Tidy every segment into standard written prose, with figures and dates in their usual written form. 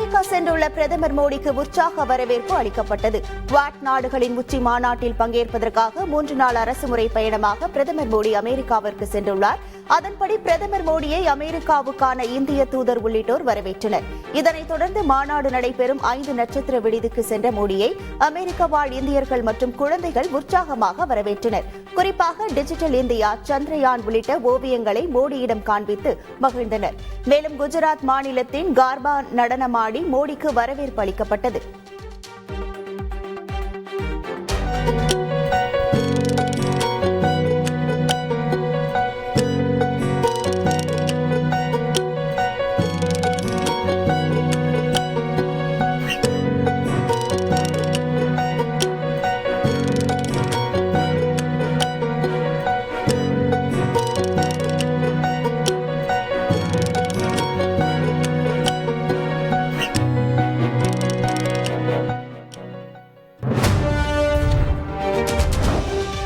America சென்றுள்ள பிரதமர் மோடிக்கு உற்சாக வரவேற்பு அளிக்கப்பட்டது. குவாட் நாடுகளின் உச்சி மாநாட்டில் பங்கேற்பதற்காக 3 நாள் அரசுமுறை பயணமாக பிரதமர் மோடி அமெரிக்காவிற்கு சென்றுள்ளார். அதன்படி பிரதமர் மோடியை அமெரிக்காவுக்கான இந்திய தூதர் உள்ளிட்டோர் வரவேற்றனர். இதனைத் தொடர்ந்து மாநாடு நடைபெறும் 5 நட்சத்திர விடுதிக்கு சென்ற மோடியை அமெரிக்க வாழ் இந்தியர்கள் மற்றும் குழந்தைகள் உற்சாகமாக வரவேற்றனர். குறிப்பாக டிஜிட்டல் இந்தியா, சந்திரயான் உள்ளிட்ட ஓவியங்களை மோடியிடம் காண்பித்து மகிழ்ந்தனர். மேலும் குஜராத் மாநிலத்தின் கார்பா நடனமாடி மோடிக்கு வரவேற்பு அளிக்கப்பட்டது.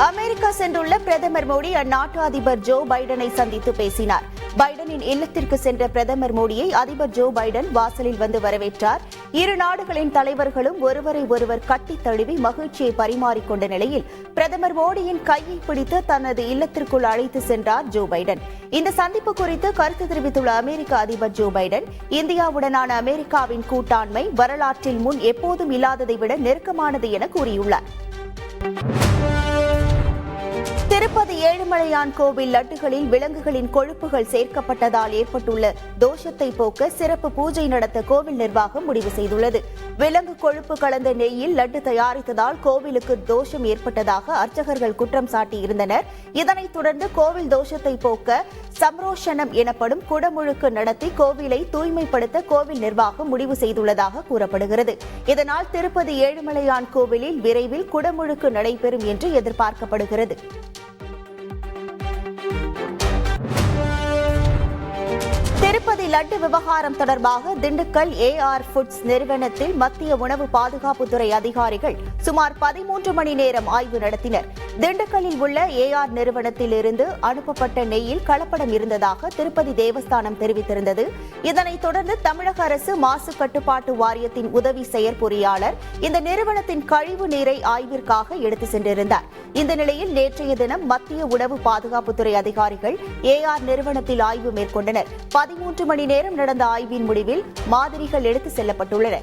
அமெரிக்கா சென்றுள்ள பிரதமர் மோடி அந்நாட்டு அதிபர் ஜோ பைடனை சந்தித்து பேசினார். பைடனின் இல்லத்திற்கு சென்ற பிரதமர் மோடியை அதிபர் ஜோ பைடன் வாசலில் வந்து வரவேற்றார். இரு நாடுகளின் தலைவர்களும் ஒருவரை ஒருவர் கட்டித் தழுவி மகிழ்ச்சியை பரிமாறிக்கொண்ட நிலையில் பிரதமர் மோடியின் கையை பிடித்து தனது இல்லத்திற்குள் அழைத்து சென்றார் ஜோ பைடன். இந்த சந்திப்பு குறித்து கருத்து தெரிவித்துள்ள அமெரிக்க அதிபர் ஜோ பைடன், இந்தியாவுடனான அமெரிக்காவின் கூட்டாண்மை வரலாற்றில் முன் எப்போதும் இல்லாததை விட நெருக்கமானது என கூறியுள்ளார். திருப்பதி ஏழுமலையான் கோவில் லட்டுகளில் விலங்குகளின் கொழுப்புகள் சேர்க்கப்பட்டதால் ஏற்பட்டுள்ள தோஷத்தை போக்க சிறப்பு பூஜை நடத்த கோவில் நிர்வாகம் முடிவு செய்துள்ளது. விலங்கு கொழுப்பு கலந்த நெய்யில் லட்டு தயாரித்ததால் கோவிலுக்கு தோஷம் ஏற்பட்டதாக அர்ச்சகர்கள் குற்றம் சாட்டியிருந்தனர். இதனைத் தொடர்ந்து கோவில் தோஷத்தை போக்க சம்ரோஷனம் எனப்படும் குடமுழுக்கு நடத்தி கோவிலை தூய்மைப்படுத்த கோவில் நிர்வாகம் முடிவு செய்துள்ளதாக கூறப்படுகிறது. இதனால் திருப்பதி ஏழுமலையான் கோவிலில் விரைவில் குடமுழுக்கு நடைபெறும் என்று எதிர்பார்க்கப்படுகிறது. திருப்பதி லட்டு விவகாரம் தொடர்பாக திண்டுக்கல் ஏஆர் ஃபுட்ஸ் நிறுவனத்தில் மத்திய உணவு பாதுகாப்புத்துறை அதிகாரிகள் சுமார் 13 மணி நேரம் ஆய்வு நடத்தினர். திண்டுக்கல்லில் உள்ள ஏஆர் நிறுவனத்தில் இருந்து அனுப்பப்பட்ட நெய்யில் கலப்படம் இருந்ததாக திருப்பதி தேவஸ்தானம் தெரிவித்திருந்தது. இதனைத் தொடர்ந்து தமிழக அரசு மாசு கட்டுப்பாட்டு வாரியத்தின் உதவி செயற்பொறியாளர் இந்த நிறுவனத்தின் கழிவு நீரை ஆய்விற்காக எடுத்து சென்றிருந்தார். இந்த நிலையில் நேற்றைய தினம் மத்திய உணவு பாதுகாப்புத்துறை அதிகாரிகள் ஏஆர் நிறுவனத்தில் ஆய்வு மேற்கொண்டனர். 13 மணி நேரம் நடந்த ஆய்வின் முடிவில் மாதிரிகள் எடுத்து செல்லப்பட்டுள்ளன.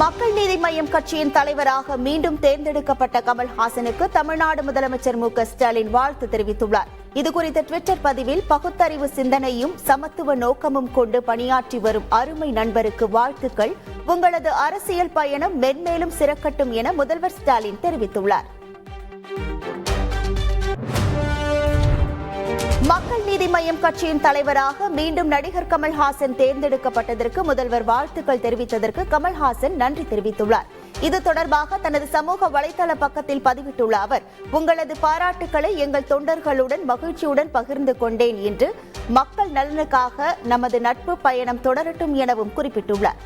மக்கள் நீதி மய்யம் கட்சியின் தலைவராக மீண்டும் தேர்ந்தெடுக்கப்பட்ட கமல்ஹாசனுக்கு தமிழ்நாடு முதலமைச்சர் மு.க.ஸ்டாலின் வாழ்த்து தெரிவித்துள்ளார். இதுகுறித்த டுவிட்டர் பதிவில், பகுத்தறிவு சிந்தனையும் சமத்துவ நோக்கமும் கொண்டு பணியாற்றி வரும் அருமை நண்பருக்கு வாழ்த்துக்கள். உங்களது அரசியல் பயணம் மென்மேலும் சிறக்கட்டும் என முதல்வர் ஸ்டாலின் தெரிவித்துள்ளார். மக்கள் நீதி மய்யம் கட்சியின் தலைவராக மீண்டும் நடிகர் கமல்ஹாசன் தேர்ந்தெடுக்கப்பட்டதற்கு முதல்வர் வாழ்த்துக்கள் தெரிவித்ததற்கு கமல்ஹாசன் நன்றி தெரிவித்துள்ளார். இது தொடர்பாக தனது சமூக வலைதள பக்கத்தில் பதிவிட்டுள்ள அவர், உங்களது பாராட்டுக்களை எங்கள் தொண்டர்களுடன் மகிழ்ச்சியுடன் பகிர்ந்து கொண்டேன் என்று, மக்கள் நலனுக்காக நமது நட்பு பயணம் தொடரட்டும் எனவும் குறிப்பிட்டுள்ளார்.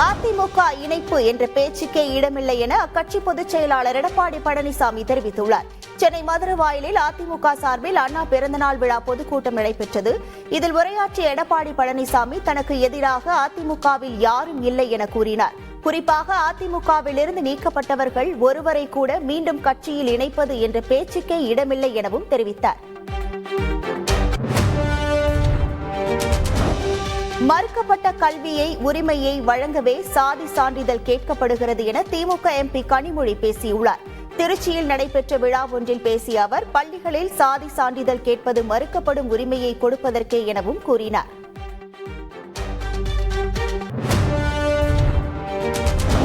அதிமுக இணைப்பு என்ற பேச்சுக்கே இடமில்லை என அக்கட்சி பொதுச் செயலாளர் எடப்பாடி பழனிசாமி தெரிவித்துள்ளார். சென்னை மதுரவாயலில் அதிமுக சார்பில் அண்ணா பிறந்தநாள் விழா பொதுக்கூட்டம் நடைபெற்றது. இதில் உரையாற்றிய எடப்பாடி பழனிசாமி, தனக்கு எதிராக அதிமுகவில் யாரும் இல்லை என கூறினார். குறிப்பாக அதிமுகவில் இருந்து நீக்கப்பட்டவர்கள் ஒருவரை கூட மீண்டும் கட்சியில் இணைப்பது என்ற பேச்சுக்கே இடமில்லை எனவும் தெரிவித்தார். மறுக்கப்பட்ட கல்வியை உரிமையை வழங்கவே சாதி சான்றிதழ் கேட்கப்படுகிறது என திமுக எம்பி கனிமொழி பேசியுள்ளார். திருச்சியில் நடைபெற்ற விழா ஒன்றில் பேசிய அவர், பள்ளிகளில் சாதி சான்றிதழ் கேட்பது மறுக்கப்படும் உரிமையை கொடுப்பதற்கே எனவும் கூறினார்.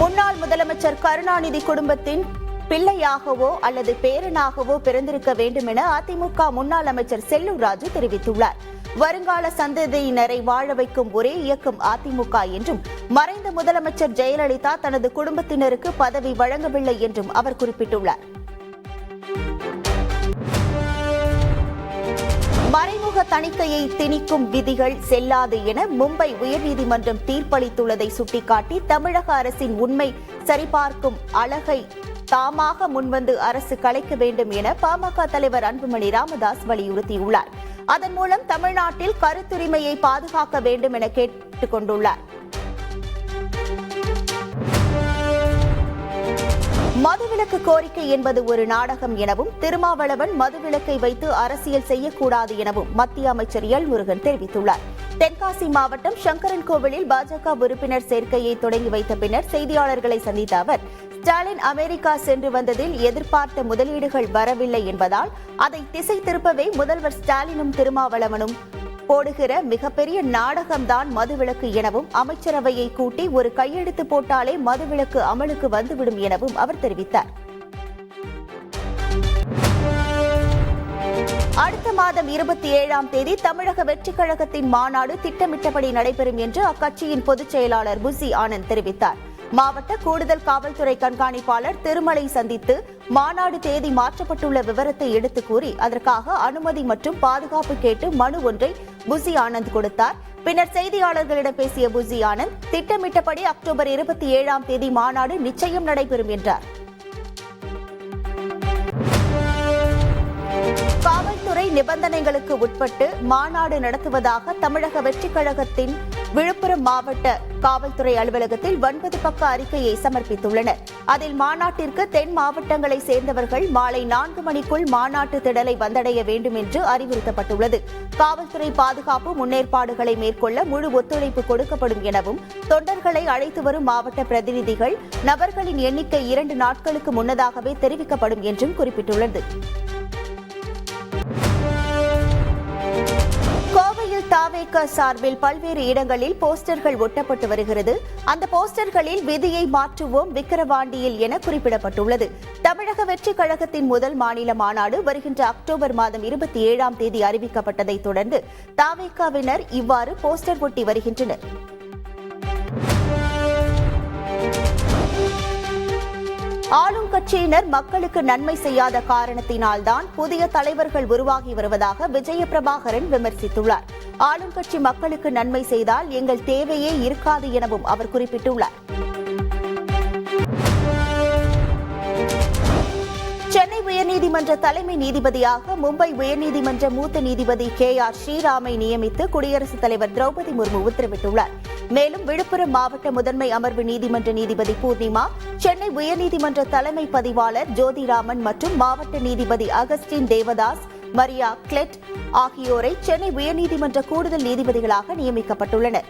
முன்னாள் முதலமைச்சர் கருணாநிதி குடும்பத்தின் பிள்ளையாகவோ அல்லது பேரனாகவோ பிறந்திருக்க வேண்டும் என அதிமுக முன்னாள் அமைச்சர் செல்லூர் ராஜு தெரிவித்துள்ளார். வருங்கால சந்ததியினரை வாழ வைக்கும் ஒரே இயக்கம் அதிமுக என்றும், மறைந்த முதலமைச்சர் ஜெயலலிதா தனது குடும்பத்தினருக்கு பதவி வழங்கவில்லை என்றும் அவர் குறிப்பிட்டுள்ளார். மறைமுக சமூக தணிக்கையை திணிக்கும் விதிகள் செல்லாது என மும்பை உயர்நீதிமன்றம் தீர்ப்பளித்துள்ளதை சுட்டிக்காட்டி தமிழக அரசின் உண்மை சரிபார்க்கும் அழகை தாமாக முன்வந்து அரசு கலைக்க வேண்டும் என பாமக தலைவர் அன்புமணி ராமதாஸ் வலியுறுத்தியுள்ளார். அதன் மூலம் தமிழ்நாட்டில் கருத்துரிமையை பாதுகாக்க வேண்டும் என கேட்டுக் கொண்டுள்ளார். மதுவிலக்கு கோரிக்கை என்பது ஒரு நாடகம் எனவும் திருமாவளவன் மதுவிலக்கை வைத்து அரசியல் செய்யக்கூடாது எனவும் மத்திய அமைச்சர் எல் முருகன் தெரிவித்துள்ளார். தென்காசி மாவட்டம் சங்கரன் கோவிலில் பாஜக உறுப்பினர் சேர்க்கையை தொடங்கி வைத்த பின்னர் செய்தியாளர்களை சந்தித்த அவர், ஸ்டாலின் அமெரிக்கா சென்று வந்ததில் எதிர்பார்த்த முதலீடுகள் வரவில்லை என்பதால் அதை திசை திருப்பவே முதல்வர் ஸ்டாலினும் திருமாவளவனும் போடுகிற மிகப்பெரிய நாடகம்தான் மதுவிலக்கு எனவும் அமைச்சரவையை கூட்டி ஒரு கையெழுத்து போட்டாலே மதுவிலக்கு அமலுக்கு வந்துவிடும் எனவும் அவர் தெரிவித்தார். அடுத்த மாதம் 27ஆம் தேதி தமிழக வெற்றிக் கழகத்தின் மாநாடு திட்டமிட்டபடி நடைபெறும் என்று அக்கட்சியின் பொதுச் செயலாளர் புசி ஆனந்த் தெரிவித்தார். மாவட்ட கூடுதல் காவல்துறை கண்காணிப்பாளர் திருமலை சந்தித்து மாநாடு தேதி மாற்றப்பட்டுள்ள விவரத்தை எடுத்துக் கூறி அதற்காக அனுமதி மற்றும் பாதுகாப்பு கேட்டு மனு ஒன்றை புசி ஆனந்த் கொடுத்தார். பின்னர் செய்தியாளர்களிடம் பேசிய புசி ஆனந்த், திட்டமிட்டபடி அக்டோபர் 27ஆம் தேதி மாநாடு நிச்சயம் நடைபெறும் என்றார். காவல்துறை நிபந்தனைகளுக்கு உட்பட்டு மாநாடு நடத்துவதாக தமிழக வெற்றிக் கழகத்தின் விழுப்புரம் மாவட்ட காவல்துறை அலுவலகத்தில் 9 பக்க அறிக்கையை சமர்ப்பித்துள்ளனர். அதில் மாநாட்டிற்கு தென் மாவட்டங்களை சேர்ந்தவர்கள் மாலை 4 மணிக்குள் மாநாட்டு திடலை வந்தடைய வேண்டும் என்று அறிவுறுத்தப்பட்டுள்ளது. காவல்துறை பாதுகாப்பு முன்னேற்பாடுகளை மேற்கொள்ள முழு ஒத்துழைப்பு கொடுக்கப்படும் எனவும் தொண்டர்களை அழைத்து வரும் மாவட்ட பிரதிநிதிகள் நபர்களின் எண்ணிக்கை 2 நாட்களுக்கு முன்னதாகவே தெரிவிக்கப்படும் என்றும் குறிப்பிட்டுள்ளது. கோவையில் தாவேக சார்பில் பல்வேறு இடங்களில் போஸ்டர்கள் ஒட்டப்பட்டு வருகிறது. அந்த போஸ்டர்களில் விதியை மாற்றுவோம் விக்கிரவாண்டியில் என குறிப்பிடப்பட்டுள்ளது. தமிழக வெற்றிக் கழகத்தின் முதல் மாநில மாநாடு வருகின்ற அக்டோபர் மாதம் 27ஆம் தேதி அறிவிக்கப்பட்டதை தொடர்ந்து தாவேகாவினர் இவ்வாறு போஸ்டர் ஒட்டி வருகின்றனர். ஆளும் கட்சியினர் மக்களுக்கு நன்மை செய்யாத காரணத்தினால்தான் புதிய தலைவர்கள் உருவாகி வருவதாக விஜயபிரபாகரன் விமர்சித்துள்ளார். ஆளும் கட்சி மக்களுக்கு நன்மை செய்தால் எங்கள் தேவையே இருக்காது எனவும் அவர் குறிப்பிட்டுள்ளார். சென்னை உயர்நீதிமன்ற தலைமை நீதிபதியாக மும்பை உயர்நீதிமன்ற மூத்த நீதிபதி KR ஸ்ரீராமை நியமித்து குடியரசுத் தலைவர் திரௌபதி முர்மு உத்தரவிட்டுள்ளார். மேலும் விழுப்புரம் மாவட்ட முதன்மை அமர்வு நீதிமன்ற நீதிபதி பூர்ணிமா, சென்னை உயர்நீதிமன்ற தலைமை பதிவாளர் ஜோதிராமன் மற்றும் மாவட்ட நீதிபதி அகஸ்டின் தேவதாஸ், மரியா கிளெட் ஆகியோரை சென்னை உயர்நீதிமன்ற கூடுதல் நீதிபதிகளாக நியமிக்கப்பட்டுள்ளனர்.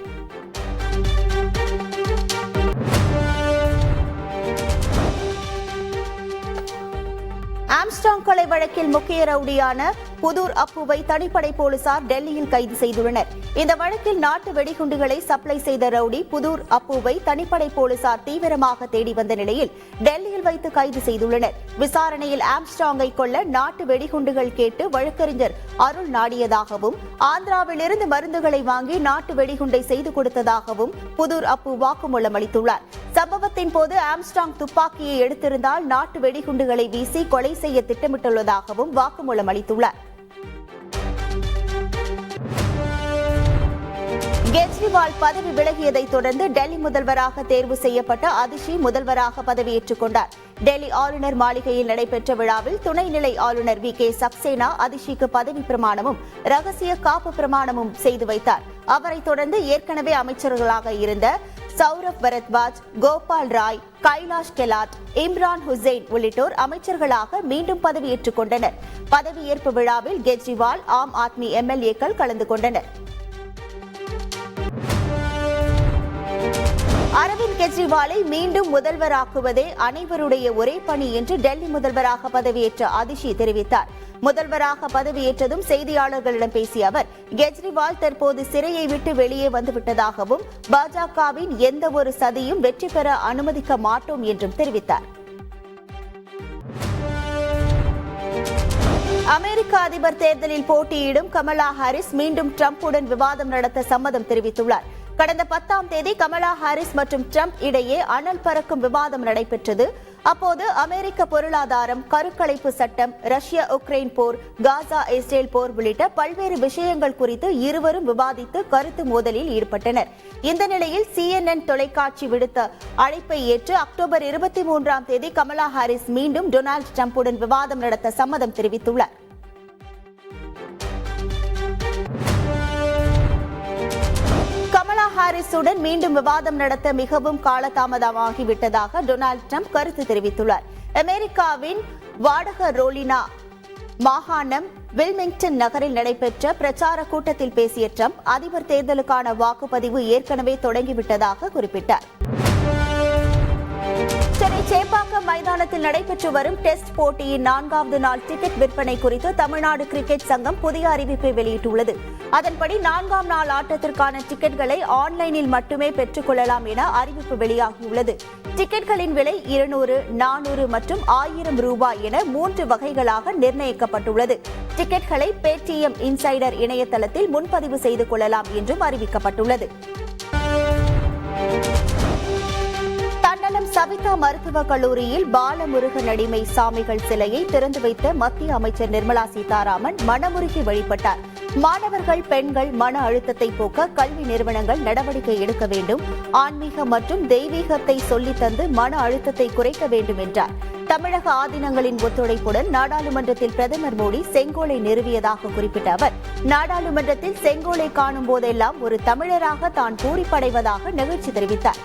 ஆம்ஸ்ட்ராங் கொலை வழக்கில் முக்கிய ரவுடியான புதூர் அப்புவை தனிப்படை போலீசார் டெல்லியில் கைது செய்துள்ளனர். இந்த வழக்கில் நாட்டு வெடிகுண்டுகளை சப்ளை செய்த ரவுடி புதூர் அப்புவை தனிப்படை போலீசார் தீவிரமாக தேடி வந்த நிலையில் டெல்லியில் வைத்து கைது செய்துள்ளனர். விசாரணையில் ஆம்ஸ்ட்ராங்கை கொல்ல நாட்டு வெடிகுண்டுகள் கேட்டு வழக்கறிஞர் அருள் நாடியதாகவும் ஆந்திராவிலிருந்து மருந்துகளை வாங்கி நாட்டு வெடிகுண்டை செய்து கொடுத்ததாகவும் புதூர் அப்பு வாக்குமூலம் அளித்துள்ளார். சம்பவத்தின் போது ஆம்ஸ்ட்ராங் துப்பாக்கியை எடுத்திருந்தால் நாட்டு வெடிகுண்டுகளை வீசி கொலை செய்ய திட்டமிட்டுள்ளதாகவும் வாக்குமூலம் அளித்துள்ளார். கெஜ்ரிவால் பதவி விலகியதை தொடர்ந்து டெல்லி முதல்வராக தேர்வு செய்யப்பட்ட அதிஷி முதல்வராக பதவியேற்றுக் கொண்டார். டெல்லி ஆளுநர் மாளிகையில் நடைபெற்ற விழாவில் துணைநிலை ஆளுநர் VK சக்சேனா அதிஷிக்கு பதவி பிரமாணமும் ரகசிய காப்பு பிரமாணமும் செய்து வைத்தார். அவரைத் தொடர்ந்து ஏற்கனவே அமைச்சர்களாக இருந்த சௌரப் பரத்வாஜ், கோபால் ராய், கைலாஷ் கெலாட், இம்ரான் ஹுசைன் உள்ளிட்டோர் அமைச்சர்களாக மீண்டும் பதவியேற்றுக் கொண்டனர். பதவியேற்பு விழாவில் கெஜ்ரிவால், ஆம் ஆத்மி MLAக்கள் கலந்து கொண்டனர். அரவிந்த் கெஜ்ரிவாலை மீண்டும் முதல்வராக்குவதே அனைவருடைய ஒரே பணி என்று டெல்லி முதல்வராக பதவியேற்ற அதிஷி தெரிவித்தார். முதல்வராக பதவியேற்றதும் செய்தியாளர்களிடம் பேசிய அவர், கெஜ்ரிவால் தற்போது சிறையை விட்டு வெளியே வந்துவிட்டதாகவும் பாஜகவின் எந்த ஒரு சதியும் வெற்றி பெற அனுமதிக்க மாட்டோம் என்றும் தெரிவித்தார். அமெரிக்க அதிபர் தேர்தலில் போட்டியிடும் கமலா ஹாரிஸ் மீண்டும் டிரம்புடன் விவாதம் நடத்த சம்மதம் தெரிவித்துள்ளார். கடந்த 10ஆம் தேதி கமலா ஹாரிஸ் மற்றும் டிரம்ப் இடையே அனல் பறக்கும் விவாதம் நடைபெற்றது. அப்போது அமெரிக்க பொருளாதாரம், கருக்கலைப்பு சட்டம், ரஷ்யா உக்ரைன் போர், காசா இஸ்ரேல் போர் உள்ளிட்ட பல்வேறு விஷயங்கள் குறித்து இருவரும் விவாதித்து கருத்து மோதலில் ஈடுபட்டனர். இந்த நிலையில் CNN தொலைக்காட்சி விடுத்த அழைப்பை ஏற்று அக்டோபர் 23ஆம் தேதி கமலா ஹாரிஸ் மீண்டும் டொனால்டு டிரம்புடன் விவாதம் நடத்த சம்மதம் தெரிவித்துள்ளார். கமலா ஹாரிஸுடன் மீண்டும் விவாதம் நடத்த மிகவும் காலதாமதமாகிவிட்டதாக டொனால்டு டிரம்ப் கருத்து தெரிவித்துள்ளார். அமெரிக்காவின் வாடகரோலினா மாகாணம் வில்மிங்டன் நகரில் நடைபெற்ற பிரச்சார கூட்டத்தில் பேசிய டிரம்ப் அதிபர் தேர்தலுக்கான வாக்குப்பதிவு ஏற்கனவே தொடங்கிவிட்டதாக குறிப்பிட்டார். சென்னை சேப்பாக்கம் மைதானத்தில் நடைபெற்று வரும் டெஸ்ட் போட்டியின் 4வது நாள் டிக்கெட் விற்பனை குறித்து தமிழ்நாடு கிரிக்கெட் சங்கம் புதிய அறிவிப்பை வெளியிட்டுள்ளது. அதன்படி 4ஆம் நாள் ஆட்டத்திற்கான டிக்கெட்களை ஆன்லைனில் மட்டுமே பெற்றுக் கொள்ளலாம் என அறிவிப்பு வெளியாகியுள்ளது. டிக்கெட்களின் விலை 200, 400 மற்றும் 1000 ரூபாய் என 3 வகைகளாக நிர்ணயிக்கப்பட்டுள்ளது. டிக்கெட்களை பேடிஎம் இன்சைடர் இணையதளத்தில் முன்பதிவு செய்து கொள்ளலாம் என்றும் அறிவிக்கப்பட்டுள்ளது. தன்னலம் சவிதா மருத்துவக் கல்லூரியில் பாலமுருகன் அடிமை சாமிகள் சிலையை திறந்து வைத்த மத்திய அமைச்சர் நிர்மலா சீதாராமன் மனமுருகி வழிபட்டார். மாணவர்கள், பெண்கள் மன அழுத்தத்தை போக்க கல்வி நிறுவனங்கள் நடவடிக்கை எடுக்க வேண்டும், ஆன்மீக மற்றும் தெய்வீகத்தை சொல்லித் தந்து மன அழுத்தத்தை குறைக்க வேண்டும் என்றார். தமிழக ஆதீனங்களின் ஒத்துழைப்புடன் நாடாளுமன்றத்தில் பிரதமர் மோடி செங்கோலை நிறுவியதாக குறிப்பிட்ட அவர், நாடாளுமன்றத்தில் செங்கோலை காணும் போதெல்லாம் ஒரு தமிழராக தான் பூரிப்படைவதாக நெகிழ்ச்சி தெரிவித்தார்.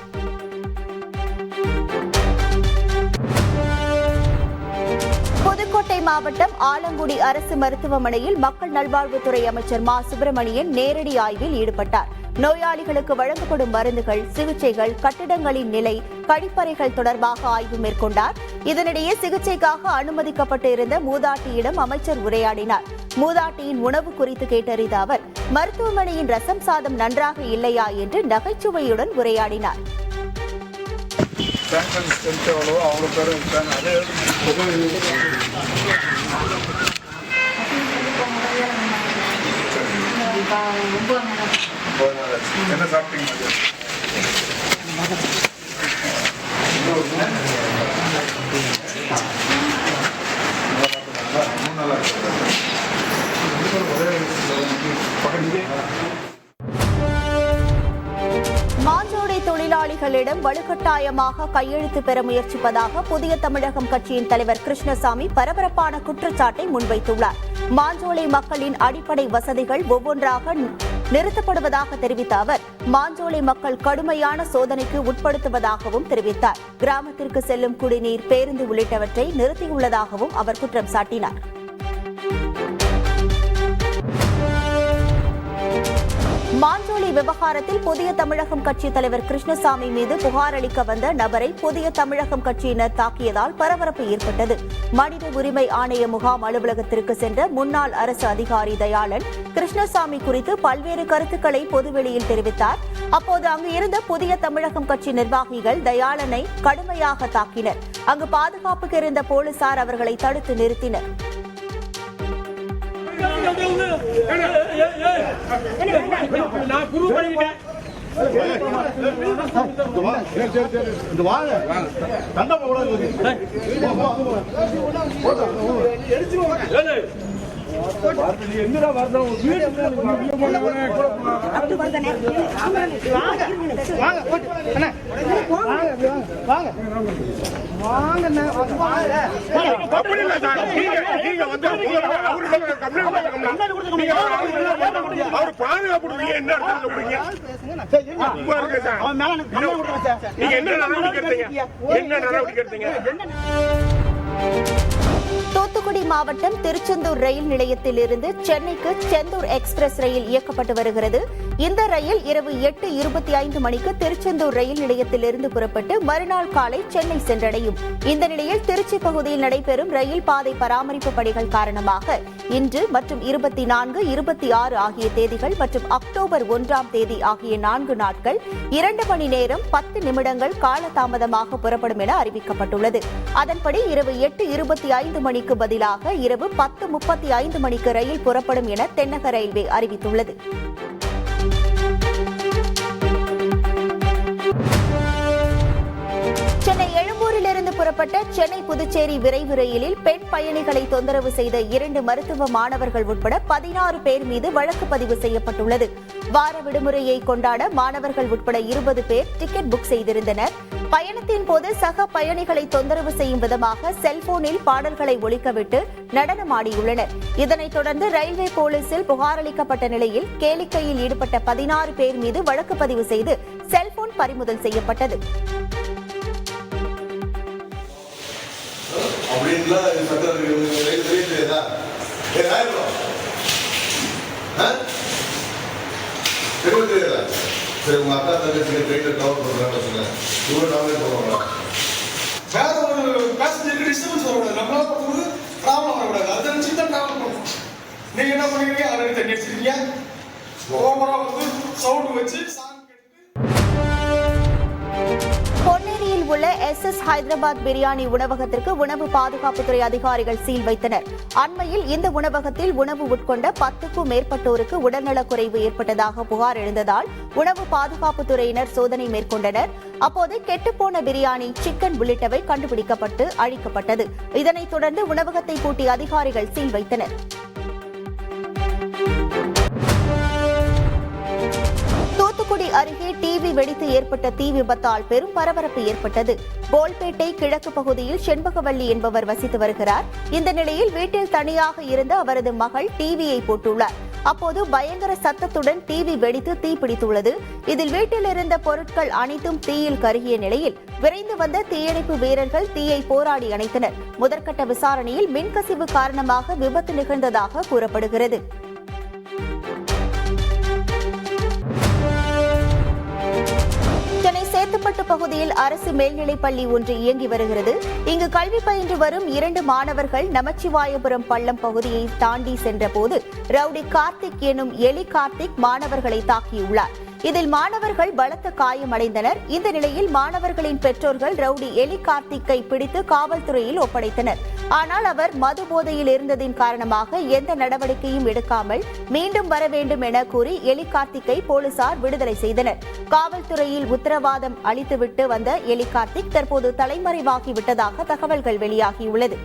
புதுக்கோட்டை மாவட்டம் ஆலங்குடி அரசு மருத்துவமனையில் மக்கள் நல்வாழ்வுத்துறை அமைச்சர் மா சுப்பிரமணியன் நேரடி ஆய்வில் ஈடுபட்டார். நோயாளிகளுக்கு வழங்கப்படும் மருந்துகள், சிகிச்சைகள், கட்டிடங்களின் நிலை, கழிப்பறைகள் தொடர்பாக ஆய்வு மேற்கொண்டார். இதனிடையே சிகிச்சைக்காக அனுமதிக்கப்பட்டு இருந்த மூதாட்டியிடம் அமைச்சர் உரையாடினார். மூதாட்டியின் உணவு குறித்து கேட்டறிந்த அவர், மருத்துவமனையின் ரசம் சாதம் நன்றாக இல்லையா என்று நகைச்சுவையுடன் உரையாடினார். என்ன சாப்பிட்டீங்க? மாஞ்சோலை தொழிலாளிகளிடம் வலுக்கட்டாயமாக கையெழுத்து பெற முயற்சிப்பதாக புதிய தமிழகம் கட்சியின் தலைவர் கிருஷ்ணசாமி பரபரப்பான குற்றச்சாட்டை முன்வைத்துள்ளார். மாஞ்சோலை மக்களின் அடிப்படை வசதிகள் ஒவ்வொன்றாக நிறுத்தப்படுவதாக தெரிவித்த அவர், மாஞ்சோலை மக்கள் கடுமையான சோதனைக்கு உட்படுத்துவதாகவும் தெரிவித்தார். கிராமத்திற்கு செல்லும் குடிநீர், பேருந்து உள்ளிட்டவற்றை நிறுத்தியுள்ளதாகவும் அவர் குற்றம் சாட்டினார். மாஞ்சோலை விவகாரத்தில் புதிய தமிழகம் கட்சி தலைவர் கிருஷ்ணசாமி மீது புகார் அளிக்க வந்த நபரை புதிய தமிழகம் கட்சியினர் தாக்கியதால் பரபரப்பு ஏற்பட்டது. மனித உரிமை ஆணைய முகாம் அலுவலகத்திற்கு சென்ற முன்னாள் அரசு அதிகாரி தயாளன் கிருஷ்ணசாமி குறித்து பல்வேறு கருத்துக்களை பொதுவெளியில் தெரிவித்தார். அப்போது அங்கு இருந்த புதிய தமிழகம் கட்சி நிர்வாகிகள் தயாளனை கடுமையாக தாக்கினர். அங்கு பாதுகாப்புக்கு இருந்த போலீசார் அவர்களை தடுத்து நிறுத்தினர். தூத்துக்குடி மாவட்டம் திருச்செந்தூர் ரயில் நிலையத்தில் இருந்து சென்னைக்கு செந்தூர் எக்ஸ்பிரஸ் ரயில் இயக்கப்பட்டு வருகிறது. இந்த ரயில் இரவு 8:25 மணிக்கு திருச்செந்தூர் ரயில் நிலையத்திலிருந்து புறப்பட்டு மறுநாள் காலை சென்னை சென்றடையும். இந்த நிலையில் திருச்சி பகுதியில் நடைபெறும் ரயில் பாதை பராமரிப்பு பணிகள் காரணமாக இன்று மற்றும் 24, 26 ஆகிய தேதிகள் மற்றும் அக்டோபர் 1ஆம் தேதி ஆகிய 4 நாட்கள் 2 மணி நேரம் 10 நிமிடங்கள் காலதாமதமாக புறப்படும் என அறிவிக்கப்பட்டுள்ளது. அதன்படி இரவு 8:25 மணிக்கு பதிலாக இரவு 10:35 மணிக்கு ரயில் புறப்படும் என தென்னக ரயில்வே அறிவித்துள்ளது. சென்னை எழும்பூரிலிருந்து புறப்பட்ட சென்னை புதுச்சேரி விரைவு ரயிலில் பெண் பயணிகளை தொந்தரவு செய்த 2 மருத்துவ மாணவர்கள் உட்பட 16 பேர் மீது வழக்கு பதிவு செய்யப்பட்டுள்ளது. வார விடுமுறையை கொண்டாட மாணவர்கள் உட்பட 20 பேர் டிக்கெட் புக் செய்திருந்தனர். பயணத்தின் போது சக பயணிகளை தொந்தரவு செய்யும் விதமாக செல்போனில் பாடல்களை ஒலிக்கவிட்டு நடனமாடியுள்ளனர். இதனைத் தொடர்ந்து ரயில்வே போலீசில் புகார் அளிக்கப்பட்ட நிலையில் கேளிக்கையில் ஈடுபட்ட 16 பேர் மீது வழக்கு பதிவு செய்து செல்போன் பறிமுதல் செய்யப்பட்டது. சரி, உங்க அக்கா தங்கச்சிக்கு ட்ரெயினில் கவர் பண்ணுறாங்க சொன்னேன். இவ்வளோ நாளே போவாங்களா? வேற ஒரு பேசஞ்சருக்கு டிஸ்டர்பன்ஸ் வரக்கூடாது, நம்மளால பார்க்கும்போது ப்ராப்ளம் வரக்கூடாது. அதை நினச்சிட்டு தான் ட்ராவல் பண்ணுவோம். நீங்கள் என்ன பண்ணுறீங்க? அதை தண்ணி வச்சிருக்கீங்க, ஓவராக வந்து சவுண்டு வச்சு சாங் பொன்னேரியில் உள்ள SS ஹைதராபாத் பிரியாணி உணவகத்திற்கு உணவு பாதுகாப்புத்துறை அதிகாரிகள் சீல் வைத்தனர். அண்மையில் இந்த உணவகத்தில் உணவு உட்கொண்ட 10க்கும் மேற்பட்டோருக்கு உடல்நலக்குறைவு ஏற்பட்டதாக புகார் எழுந்ததால் உணவு பாதுகாப்புத்துறையினர் சோதனை மேற்கொண்டனர். அப்போது கெட்டுப்போன பிரியாணி, சிக்கன் உள்ளிட்டவை கண்டுபிடிக்கப்பட்டு அழிக்கப்பட்டது. இதனைத் தொடர்ந்து உணவகத்தை பூட்டி அதிகாரிகள் சீல் வைத்தனர். தூத்துக்குடி அருகே டிவி வெடித்து ஏற்பட்ட தீ விபத்தால் பெரும் பரபரப்பு ஏற்பட்டது. போல்பேட்டை கிழக்கு பகுதியில் செண்பகவல்லி என்பவர் வசித்து வருகிறார். இந்த நிலையில் வீட்டில் தனியாக இருந்த அவரது மகள் டிவியை போட்டுள்ளார். அப்போது பயங்கர சத்தத்துடன் டிவி வெடித்து தீப்பிடித்துள்ளது. இதில் வீட்டில் இருந்த பொருட்கள் அனைத்தும் தீயில் கருகிய நிலையில் விரைந்து வந்த தீயணைப்பு வீரர்கள் தீயை போராடி அணைத்தனர். முதற்கட்ட விசாரணையில் மின்கசிவு காரணமாக விபத்து நிகழ்ந்ததாக கூறப்படுகிறது. சென்னை சேத்துப்பட்டு பகுதியில் அரசு மேல்நிலைப் பள்ளி ஒன்று இயங்கி வருகிறது. இங்கு கல்வி பயின்று வரும் 2 மாணவர்கள் நமச்சிவாயபுரம் பள்ளம் பகுதியை தாண்டி சென்றபோது ரவுடி கார்த்திக் எனும் எலி கார்த்திக் மாணவர்களை தாக்கியுள்ளார். இதில் மாணவர்கள் பலத்த காயமடைந்தனர். இந்த நிலையில் மாணவர்களின் பெற்றோர்கள் ரவுடி எலி கார்த்திக்கை பிடித்து காவல்துறையில் ஒப்படைத்தனர். ஆனால் அவர் மது போதையில் இருந்ததின் காரணமாக எந்த நடவடிக்கையும் எடுக்காமல் மீண்டும் வர வேண்டும் என கூறி எலி கார்த்திக்கை போலீசார் விடுதலை செய்தனர். காவல்துறையில் உத்தரவாதம் அளித்துவிட்டு வந்த எலி கார்த்திக் தற்போது தலைமறைவாகிவிட்டதாக தகவல்கள் வெளியாகியுள்ளது.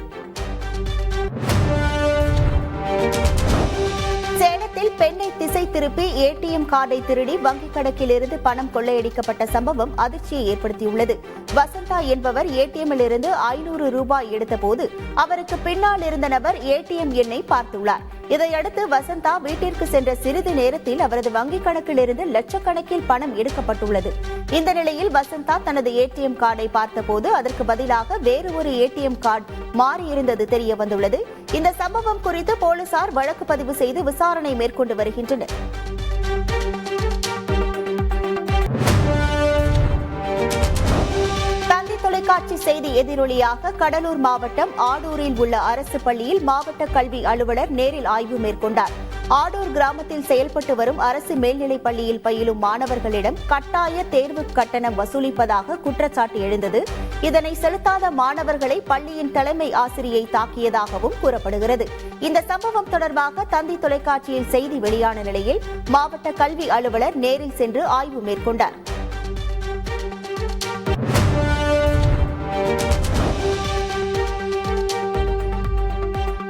சேலத்தில் பெண்ணை திசை திருப்பி ATM கார்டை திருடி வங்கிக் கணக்கில் இருந்து பணம் கொள்ளையடிக்கப்பட்ட சம்பவம் அதிர்ச்சியை ஏற்படுத்தியுள்ளது. வசந்தா என்பவர் ATMல் இருந்து 500 ரூபாய் எடுத்தபோது அவருக்கு பின்னால் இருந்த நபர் ATM எண்ணை பார்த்துள்ளார். இதையடுத்து வசந்தா வீட்டிற்கு சென்ற சிறிது நேரத்தில் அவரது வங்கிக் கணக்கில் இருந்து லட்சக்கணக்கில் பணம் எடுக்கப்பட்டுள்ளது. இந்த நிலையில் வசந்தா தனது ATM கார்டை பார்த்தபோது அதற்கு பதிலாக வேறு ஒரு ATM கார்டு மாறியிருந்தது தெரிய வந்துள்ளது. இந்த சம்பவம் குறித்து போலீசார் வழக்கு பதிவு செய்து விசாரணை மேற்கொண்டு வருகின்றனர். தந்தி தொலைக்காட்சி செய்தி எதிரொலியாக கடலூர் மாவட்டம் ஆடூரில் உள்ள அரசு பள்ளியில் மாவட்ட கல்வி அலுவலர் நேரில் ஆய்வு மேற்கொண்டார். ஆடூர் கிராமத்தில் செயல்பட்டு வரும் அரசு மேல்நிலைப் பள்ளியில் பயிலும் மாணவர்களிடம் கட்டாய தேர்வு கட்டணம் வசூலிப்பதாக குற்றச்சாட்டு எழுந்தது. இதனை செலுத்தாத மாணவர்களை பள்ளியின் தலைமை ஆசிரியை தாக்கியதாகவும் கூறப்படுகிறது. இந்த சம்பவம் தொடர்பாக தந்தி தொலைக்காட்சியில் செய்தி வெளியான நிலையில் மாவட்ட கல்வி அலுவலர் நேரில் சென்று ஆய்வு மேற்கொண்டார்.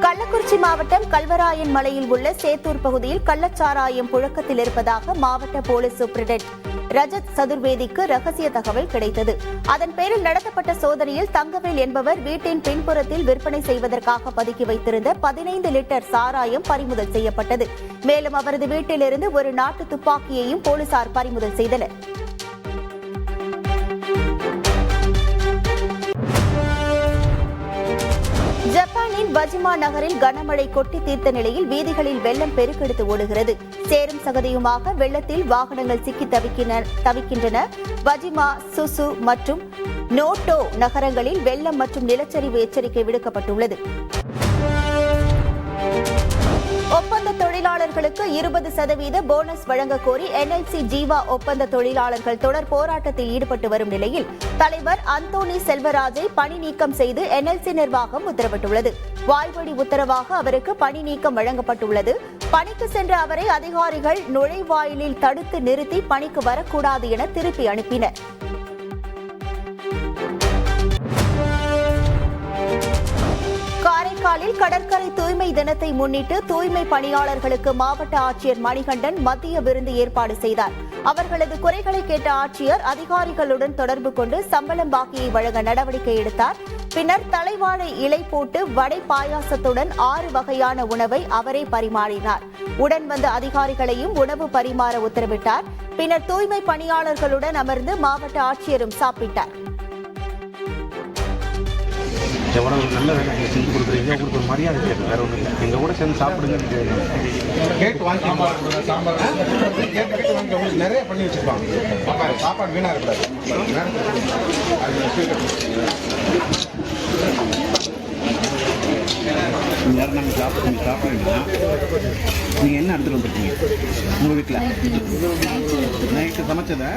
கள்ளக்குறிச்சி மாவட்டம் கல்வராயன் மலையில் உள்ள சேத்தூர் பகுதியில் கள்ளச்சாராயம் புழக்கத்தில் இருப்பதாக மாவட்ட போலீஸ் சூப்பரிடென்ட் ரஜத் சதுர்வேதிக்கு ரகசிய தகவல் கிடைத்தது. அதன் பேரில் நடத்தப்பட்ட சோதனையில் தங்கவேல் என்பவர் வீட்டின் பின்புறத்தில் விற்பனை செய்வதற்காக பதுக்கி வைத்திருந்த 15 லிட்டர் சாராயம் பறிமுதல் செய்யப்பட்டது. மேலும் அவரது வீட்டிலிருந்து ஒரு நாட்டு துப்பாக்கியையும் போலீசார் பறிமுதல் செய்தனர். ஜப்பானின் வஜிமா நகரில் கனமழை கொட்டி தீர்த்த நிலையில் வீதிகளில் வெள்ளம் பெருக்கெடுத்து ஓடுகிறது. சேரும் சகதியுமாக வெள்ளத்தில் வாகனங்கள் சிக்கி தவிக்கின்றன. வஜிமா, சுசு மற்றும் நோட்டோ நகரங்களில் வெள்ளம் மற்றும் நிலச்சரிவு எச்சரிக்கை விடுக்கப்பட்டுள்ளது. ஒப்பந்த தொழிலாளர்களுக்கு 20% போனஸ் வழங்க கோரி NLC ஜீவா ஒப்பந்த தொழிலாளர்கள் தொடர் போராட்டத்தில் ஈடுபட்டு வரும் நிலையில் தலைவர் அந்தோணி செல்வராஜை பணி நீக்கம் செய்து NLC நிர்வாகம் உத்தரவிட்டுள்ளது. வாய்வழி உத்தரவாக அவருக்கு பணி நீக்கம் வழங்கப்பட்டுள்ளது. பணிக்கு சென்ற அவரை அதிகாரிகள் நுழைவாயிலில் தடுத்து நிறுத்தி பணிக்கு வரக்கூடாது என திருப்பி அனுப்பினர். காரைக்காலில் கடற்கரை தூய்மை தினத்தை முன்னிட்டு தூய்மை பணியாளர்களுக்கு மாவட்ட ஆட்சியர் மணிகண்டன் மதிய விருந்து ஏற்பாடு செய்தார். அவர்களது குறைகளை கேட்ட ஆட்சியர் அதிகாரிகளுடன் தொடர்பு கொண்டு சம்பளம் பாக்கியை வழங்க நடவடிக்கை எடுத்தார். பின்னர் தலைவாழை இலை போட்டு வடை பாயாசத்துடன் 6 வகையான உணவை அவரே பரிமாறினார். உடன் வந்த அதிகாரிகளையும் உணவு பரிமாற உத்தரவிட்டார். பின்னர் தூய்மை பணியாளர்களுடன் அமர்ந்து மாவட்ட ஆட்சியரும் சாப்பிட்டார். எவ்வளவு நல்ல வேலை நீங்கள் செஞ்சு கொடுக்குறீங்க, உங்களுக்கு ஒரு மரியாதை கேட்கு, வேற ஒன்றும் இல்லை. எங்கள் கூட சேர்ந்து சாப்பிடுங்கன்னு கேட்டு வாங்கி சாம்பார் கேட்டு வாங்கி உங்களுக்கு நிறைய பண்ணி வச்சுருப்பாங்க. சாப்பாடு வீணாக இருக்காது. யாரும் நாங்கள் சாப்பிட்றீங்கன்னா நீங்கள் என்ன எடுத்துகிட்டு வந்துருக்கீங்க உங்கள் வீட்டில் நைட்டு சமைச்சதை?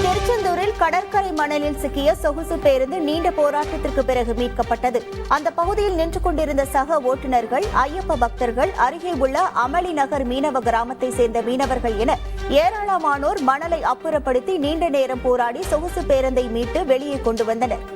திருச்செந்தூரில் கடற்கரை மணலில் சிக்கிய சொகுசு பேருந்து நீண்ட போராட்டத்திற்கு பிறகு மீட்கப்பட்டது. அந்த பகுதியில் நின்று கொண்டிருந்த சக ஓட்டுநர்கள், ஐயப்ப பக்தர்கள், அருகே உள்ள அமளி நகர் மீனவ கிராமத்தை சேர்ந்த மீனவர்கள் என ஏராளமானோர் மணலை அப்புறப்படுத்தி நீண்ட நேரம் போராடி சொகுசு பேருந்தை மீட்டு வெளியே கொண்டு வந்தனர்.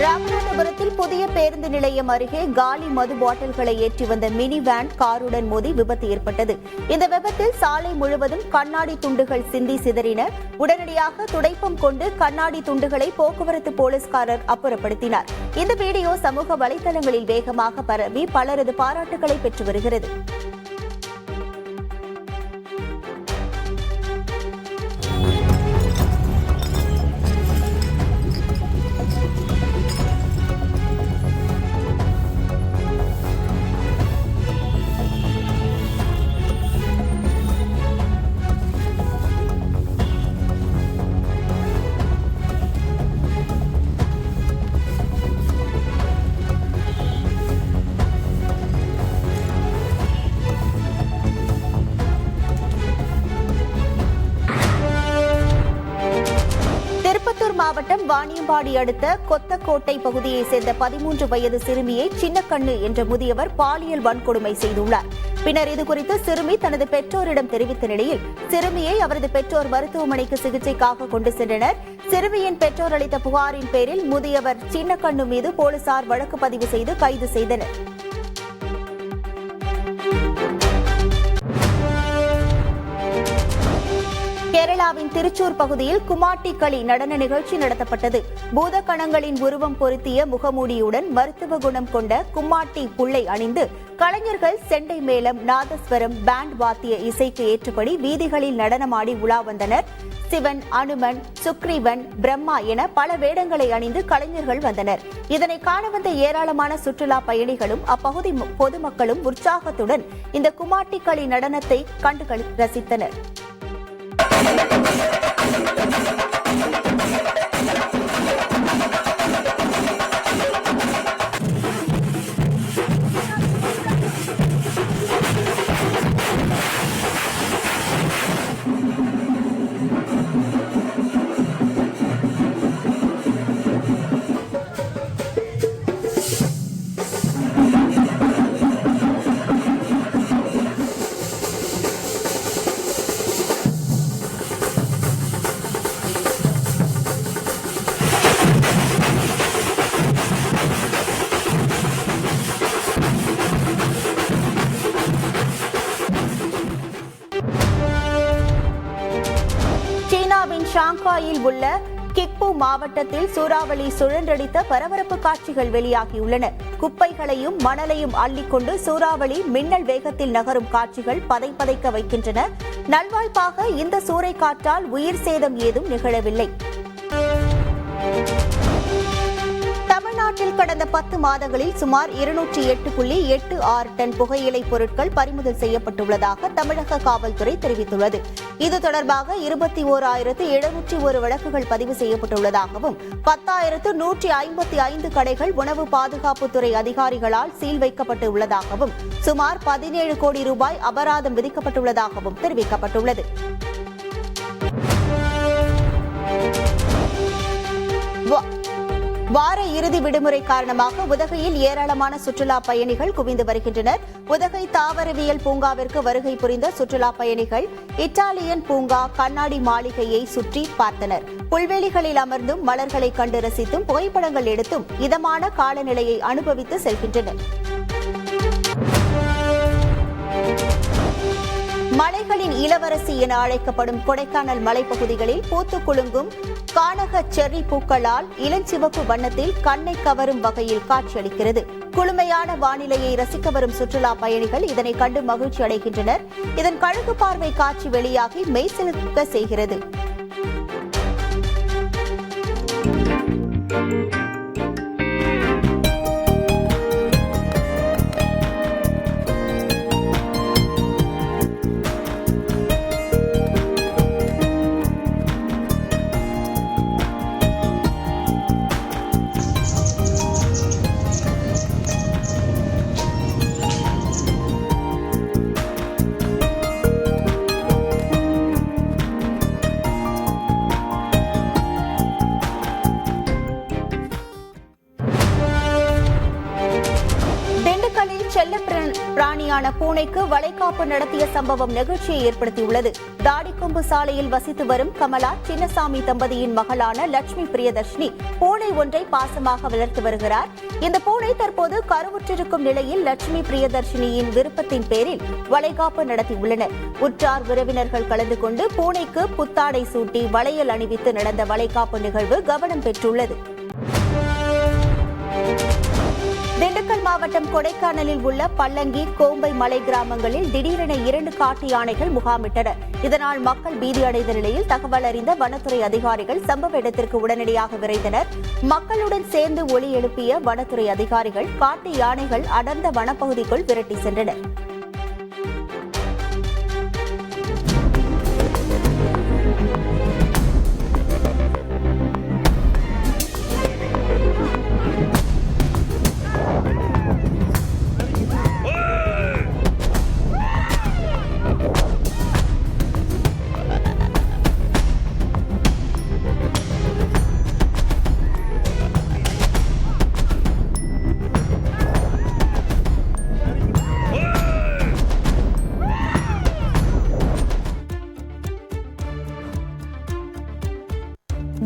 ராமநாதபுரத்தில் புதிய பேருந்து நிலையம் அருகே காலி மது பாட்டில்களை ஏற்றி வந்த மினி வேன் காருடன் மோதி விபத்து ஏற்பட்டது. இந்த விபத்தில் சாலை முழுவதும் கண்ணாடி துண்டுகள் சிந்தி சிதறின. உடனடியாக துடைப்பம் கொண்டு கண்ணாடி துண்டுகளை போக்குவரத்து போலீஸ்காரர் அப்புறப்படுத்தினார். இந்த வீடியோ சமூக வலைதளங்களில் வேகமாக பரவி பலரது பாராட்டுகளை பெற்று வருகிறது. மாவட்டம் வாணியம்பாடி அடுத்த கொத்தக்கோட்டை பகுதியைச் சேர்ந்த 13 வயது சிறுமியை சின்னக்கண்ணு என்ற முதியவர் பாலியல் வன்கொடுமை செய்துள்ளார். பின்னர் இதுகுறித்து சிறுமி தனது பெற்றோரிடம் தெரிவித்த நிலையில் சிறுமியை அவரது பெற்றோர் மருத்துவமனைக்கு சிகிச்சைக்காக கொண்டு சென்றனர். சிறுமியின் பெற்றோர் அளித்த புகாரின் பேரில் முதியவர் சின்னக்கண்ணு மீது போலீசார் வழக்கு பதிவு செய்து கைது செய்தனர். கேரளாவின் திருச்சூர் பகுதியில் குமாட்டி களி நடன நிகழ்ச்சி நடத்தப்பட்டது. பூதகணங்களின் உருவம் பொருத்திய முகமூடியுடன் மருத்துவ குணம் கொண்ட கும்மாட்டி புள்ளை அணிந்து கலைஞர்கள் செண்டை மேளம், நாதஸ்வரம், பேண்ட் வாத்திய இசைக்கு ஏற்றபடி வீதிகளில் நடனமாடி உலா வந்தனர். சிவன், அனுமன், சுக்ரீவன், பிரம்மா என பல வேடங்களை அணிந்து கலைஞர்கள் வந்தனர். இதனை காண வந்த ஏராளமான சுற்றுலா பயணிகளும் அப்பகுதி பொதுமக்களும் உற்சாகத்துடன் இந்த குமாட்டி களி நடனத்தை கண்டு ரசித்தனர். ஷாங்காயில் உள்ள கிக்பு மாவட்டத்தில் சூறாவளி சுழன்றடித்த பரபரப்பு காட்சிகள் வெளியாகியுள்ளன. குப்பைகளையும் மணலையும் அள்ளிக்கொண்டு சூறாவளி மின்னல் வேகத்தில் நகரும் காட்சிகள் பதைப்பதைக்க வைக்கின்றன. நல்வாய்ப்பாக இந்த சூறைக்காற்றால் உயிர் சேதம் ஏதும் நிகழவில்லை. தமிழ்நாட்டில் கடந்த 10 மாதங்களில் சுமார் 208.86 டன் புகையிலை பொருட்கள் பறிமுதல் செய்யப்பட்டுள்ளதாக தமிழக காவல்துறை தெரிவித்துள்ளது. இது தொடர்பாக 21,701 வழக்குகள் பதிவு செய்யப்பட்டுள்ளதாகவும் 10,155 கடைகள் உணவு பாதுகாப்புத்துறை அதிகாரிகளால் சீல் வைக்கப்பட்டுள்ளதாகவும் சுமார் 17 கோடி ரூபாய் அபராதம் விதிக்கப்பட்டுள்ளதாகவும் தெரிவிக்கப்பட்டுள்ளது. வார இறுதி விடுமுறை காரணமாக உதகையில் ஏராளமான சுற்றுலா பயணிகள் குவிந்து வருகின்றனர். உதகை தாவரவியல் பூங்காவிற்கு வருகை புரிந்த சுற்றுலா பயணிகள் இத்தாலியன் பூங்கா, கண்ணாடி மாளிகையை சுற்றி பார்த்தனர். புல்வெளிகளில் அமர்ந்தும் மலர்களை கண்டு ரசித்தும் புகைப்படங்கள் எடுத்தும் இதமான காலநிலையை அனுபவித்து செல்கின்றனர். மலைகளின் இளவரசி என அழைக்கப்படும் கொடைக்கானல் மலைப்பகுதிகளில் பூத்து குலுங்கும் கானக செர்ரி பூக்களால் இளஞ்சிவப்பு வண்ணத்தில் கண்ணை கவரும் வகையில் காட்சியளிக்கிறது. குளுமையான வானிலையை ரசிக்க வரும் சுற்றுலா பயணிகள் இதனை கண்டு மகிழ்ச்சி அடைகின்றனர். இதன் கழுகு பார்வை காட்சி வெளியாகி மெய்சிலிர்க்க செய்கிறது. செல்ல பிராணியான பூனைக்கு வளைகாப்பு நடத்திய சம்பவம் நெகிழ்ச்சியை ஏற்படுத்தியுள்ளது. தாடிக்கொம்பு சாலையில் வசித்து வரும் கமலா சின்னசாமி தம்பதியின் மகளான லட்சுமி பிரியதர்ஷினி பூனை ஒன்றை பாசமாக வளர்த்து வருகிறார். இந்த பூனை தற்போது கருவுற்றிருக்கும் நிலையில் லட்சுமி பிரியதர்ஷினியின் விருப்பத்தின் பேரில் வளைகாப்பு நடத்தியுள்ளனர். உற்றார் உறவினர்கள் கலந்து கொண்டு பூனைக்கு புத்தாடை சூட்டி வளையல் அணிவித்து நடந்த வளைகாப்பு நிகழ்வு கவனம் பெற்றுள்ளது. திண்டுக்கல் மாவட்டம் கொடைக்கானலில் உள்ள பல்லங்கி, கோம்பை மலை கிராமங்களில் திடீரென 2 காட்டு யானைகள் முகாமிட்டன. இதனால் மக்கள் பீதியடைந்த நிலையில் தகவல் அறிந்த வனத்துறை அதிகாரிகள் சம்பவ இடத்திற்கு உடனடியாக விரைந்தனர். மக்களுடன் சேர்ந்து ஒலி எழுப்பிய வனத்துறை அதிகாரிகள் காட்டு யானைகள் அடர்ந்த வனப்பகுதிக்குள் விரட்டி சென்றனர்.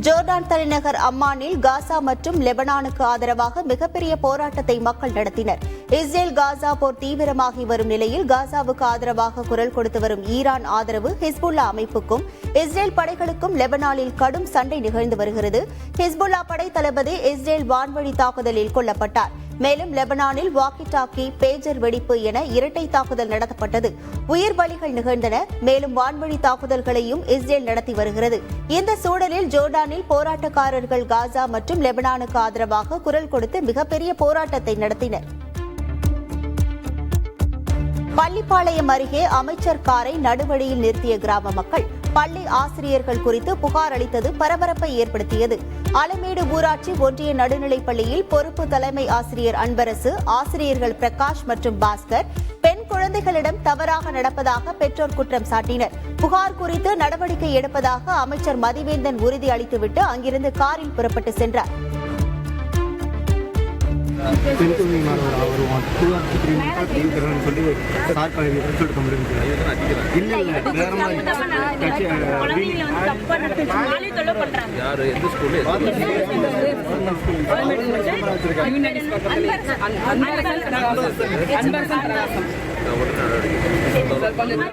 ஜோர்டான் தலைநகர் அம்மானில் காசா மற்றும் லெபனானுக்கு ஆதரவாக மிகப்பெரிய போராட்டத்தை மக்கள் நடத்தினர். இஸ்ரேல் காசா போர் தீவிரமாகி வரும் நிலையில் காசாவுக்கு ஆதரவாக குரல் கொடுத்து வரும் ஈரான் ஆதரவு ஹிஸ்புல்லா அமைப்புக்கும் இஸ்ரேல் படைகளுக்கும் லெபனானில் கடும் சண்டை நிகழ்ந்து வருகிறது. ஹிஸ்புல்லா படை தளபதி இஸ்ரேல் வான்வழி தாக்குதலில் கொல்லப்பட்டார். மேலும் லெபனானில் வாக்கி டாக்கி, பேஜர் வெடிப்பு என இரட்டை தாக்குதல் நடத்தப்பட்டது. உயிர் பலிகள் நிகழ்ந்தன. மேலும் வான்வழி தாக்குதல்களையும் இஸ்ரேல் நடத்தி வருகிறது. இந்த சூழலில் ஜோர்டானில் போராட்டக்காரர்கள் காசா மற்றும் லெபனானுக்கு ஆதரவாக குரல் கொடுத்து மிகப்பெரிய போராட்டத்தை நடத்தினர். பள்ளிப்பாளையம் அருகே அமைச்சர் காரை நடுவழியில் நிறுத்திய கிராம மக்கள் பள்ளி ஆசிரியர்கள் குறித்து புகார் அளித்தது பரபரப்பை ஏற்படுத்தியது. அலமேடு ஊராட்சி ஒன்றிய நடுநிலைப் பள்ளியில் பொறுப்பு தலைமை ஆசிரியர் அன்பரசு, ஆசிரியர்கள் பிரகாஷ் மற்றும் பாஸ்கர் பெண் குழந்தைகளிடம் தவறாக நடப்பதாக பெற்றோர் குற்றம் சாட்டினர். புகார் குறித்து நடவடிக்கை எடுப்பதாக அமைச்சர் மதிவேந்தன் உறுதி அளித்துவிட்டு அங்கிருந்து காரில் புறப்பட்டு சென்றார். இல்ல